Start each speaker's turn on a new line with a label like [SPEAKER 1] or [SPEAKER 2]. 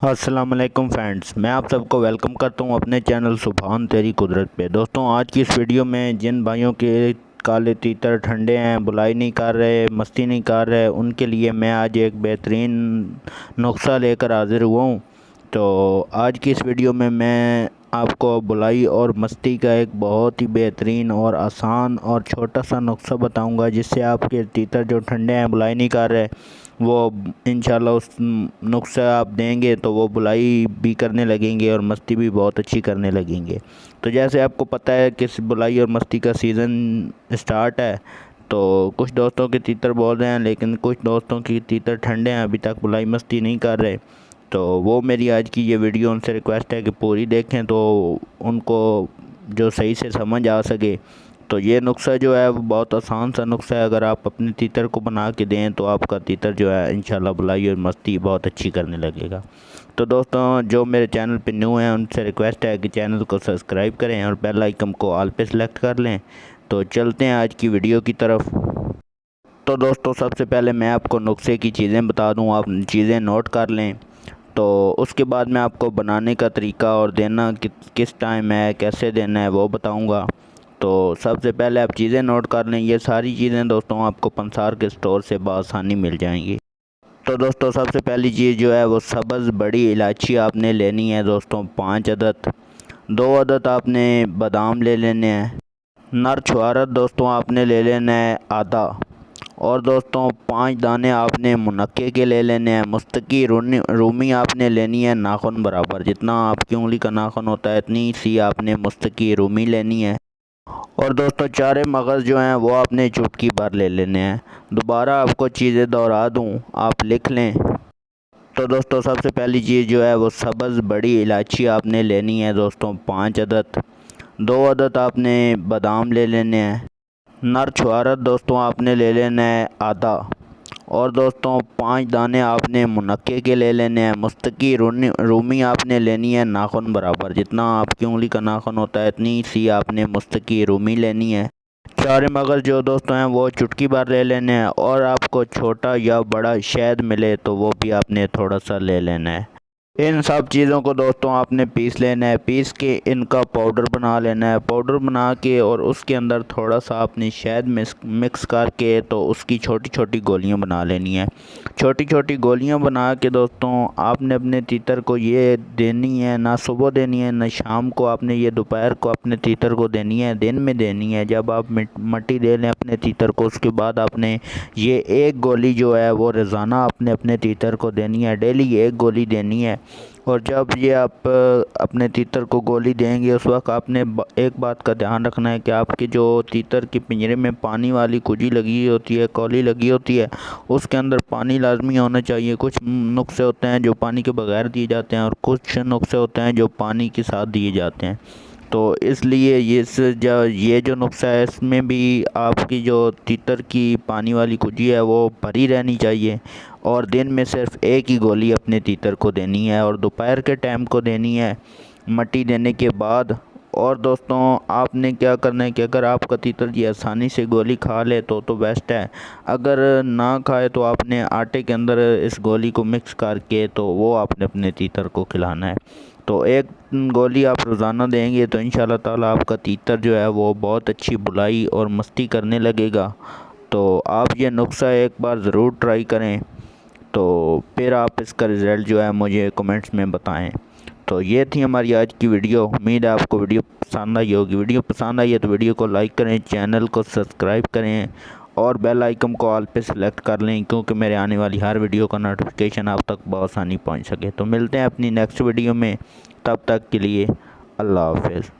[SPEAKER 1] अस्सलाम वालेकुम फ्रेंड्स, मैं आप सबको वेलकम करता हूं अपने चैनल सुभान तेरी कुदरत पे। दोस्तों, आज की इस वीडियो में जिन भाइयों के काले तीतर ठंडे हैं, बुलाई नहीं कर रहे, मस्ती नहीं कर रहे, उनके लिए मैं आज एक बेहतरीन नुस्खा लेकर हाज़िर हुआ हूँ। तो आज की इस वीडियो में मैं आपको बुलाई और मस्ती का एक बहुत ही बेहतरीन और आसान और छोटा सा नुस्खा बताऊंगा, जिससे आपके तीतर जो ठंडे हैं, बुलाई नहीं कर रहे, वो इंशाल्लाह उस नुस्खा आप देंगे तो वो बुलाई भी करने लगेंगे और मस्ती भी बहुत अच्छी करने लगेंगे। तो जैसे आपको पता है कि बुलाई और मस्ती का सीज़न स्टार्ट है, तो कुछ दोस्तों के तीतर बोल रहे हैं, लेकिन कुछ दोस्तों की तीतर ठंडे हैं, अभी तक बुलाई मस्ती नहीं कर रहे। तो वो मेरी आज की ये वीडियो उनसे रिक्वेस्ट है कि पूरी देखें तो उनको जो सही से समझ आ सके। तो ये नुस्खा जो है वो बहुत आसान सा नुस्खा है। अगर आप अपने तीतर को बना के दें तो आपका तीतर जो है इंशाल्लाह बुलाई और मस्ती बहुत अच्छी करने लगेगा। तो दोस्तों, जो मेरे चैनल पे न्यू हैं उनसे रिक्वेस्ट है कि चैनल को सब्सक्राइब करें और बेल आइकन को ऑल पे सेलेक्ट कर लें। तो चलते हैं आज की वीडियो की तरफ। तो दोस्तों, सबसे पहले मैं आपको नुस्खे की चीज़ें बता दूँ, आप चीज़ें नोट कर लें। तो उसके बाद मैं आपको बनाने का तरीका और देना किस टाइम है, कैसे देना है, वो बताऊंगा। तो सबसे पहले आप चीज़ें नोट कर लें। ये सारी चीज़ें दोस्तों आपको पंसार के स्टोर से बआसानी मिल जाएंगी। तो दोस्तों, सबसे पहली चीज़ जो है वो सब्ज़ बड़ी इलायची आपने लेनी है दोस्तों, 5 अदद। 2 अदद आपने बादाम ले लेने हैं। नर छुआरत दोस्तों आपने ले लेना है आधा। और दोस्तों, 5 दाने आपने मुनक्के के ले लेने हैं। मुस्तकी रूमी आपने लेनी है नाखून बराबर, जितना आपकी उंगली का नाखून होता है इतनी सी आपने मुस्तकी रूमी लेनी है। और दोस्तों, 4 मगज़ जो हैं वो आपने चुटकी भर ले लेने हैं। दोबारा आपको चीज़ें दोहरा दूं, आप लिख लें। तो दोस्तों, सबसे पहली चीज़ जो है वो सब्ज़ बड़ी इलायची आपने लेनी है दोस्तों, 5 अदद। 2 अदद आपने बादाम ले लेने हैं। नर छुआरत दोस्तों आपने ले लेना है आधा। और दोस्तों, 5 दाने आपने मुनक्के के ले लेने हैं। मुस्तकी रूमी आपने लेनी है नाखून बराबर, जितना आपकी उंगली का नाखून होता है इतनी सी आपने मुस्तकी रूमी लेनी है। 4 मगज़ जो दोस्तों हैं वो चुटकी भर ले लेने हैं। और आपको छोटा या बड़ा शहद मिले तो वो भी आपने थोड़ा सा ले लेना है। इन सब चीज़ों को दोस्तों आपने पीस लेना है। पीस के इनका पाउडर बना लेना है। पाउडर बना के और उसके अंदर थोड़ा सा आपने शहद मिक्स करके तो उसकी छोटी छोटी गोलियां बना लेनी है। छोटी छोटी गोलियां बना के दोस्तों आपने अपने तीतर को ये देनी है, ना सुबह देनी है ना शाम को, आपने ये दोपहर को अपने तीतर को देनी है, दिन में देनी है। जब आप मट्टी दे लें अपने तीतर को, उसके बाद आपने ये एक गोली जो है वो रोज़ाना आपने अपने तीतर को देनी है। डेली एक गोली देनी है। और जब ये आप अपने तीतर को गोली देंगे उस वक्त आपने एक बात का ध्यान रखना है कि आपके जो तीतर के पिंजरे में पानी वाली कुजी लगी होती है, कौली लगी होती है, उसके अंदर पानी लाजमी होना चाहिए। कुछ नुस्खे होते हैं जो पानी के बगैर दिए जाते हैं और कुछ नुस्खे होते हैं जो पानी के साथ दिए जाते हैं। तो इसलिए ये जो नुस्खा है इसमें भी आपकी जो तीतर की पानी वाली कुजी है वो भरी रहनी चाहिए। और दिन में सिर्फ एक ही गोली अपने तीतर को देनी है और दोपहर के टाइम को देनी है मट्टी देने के बाद। और दोस्तों, आपने क्या करना है कि अगर आपका तीतर जी आसानी से गोली खा ले तो बेस्ट है। अगर ना खाए तो आपने आटे के अंदर इस गोली को मिक्स करके तो वो आपने अपने तीतर को खिलाना है। तो एक गोली आप रोज़ाना देंगे तो इंशाल्लाह ताला आपका तीतर जो है वो बहुत अच्छी बुलाई और मस्ती करने लगेगा। तो आप ये नुस्खा एक बार ज़रूर ट्राई करें, तो फिर आप इसका रिज़ल्ट जो है मुझे कमेंट्स में बताएं। तो ये थी हमारी आज की वीडियो। उम्मीद है आपको वीडियो पसंद आई होगी। वीडियो पसंद आई है तो वीडियो को लाइक करें, चैनल को सब्सक्राइब करें और बेल आइकन को ऑल पे सेलेक्ट कर लें, क्योंकि मेरे आने वाली हर वीडियो का नोटिफिकेशन आप तक बआसानी पहुंच सके। तो मिलते हैं अपनी नेक्स्ट वीडियो में, तब तक के लिए अल्लाह हाफ़िज़।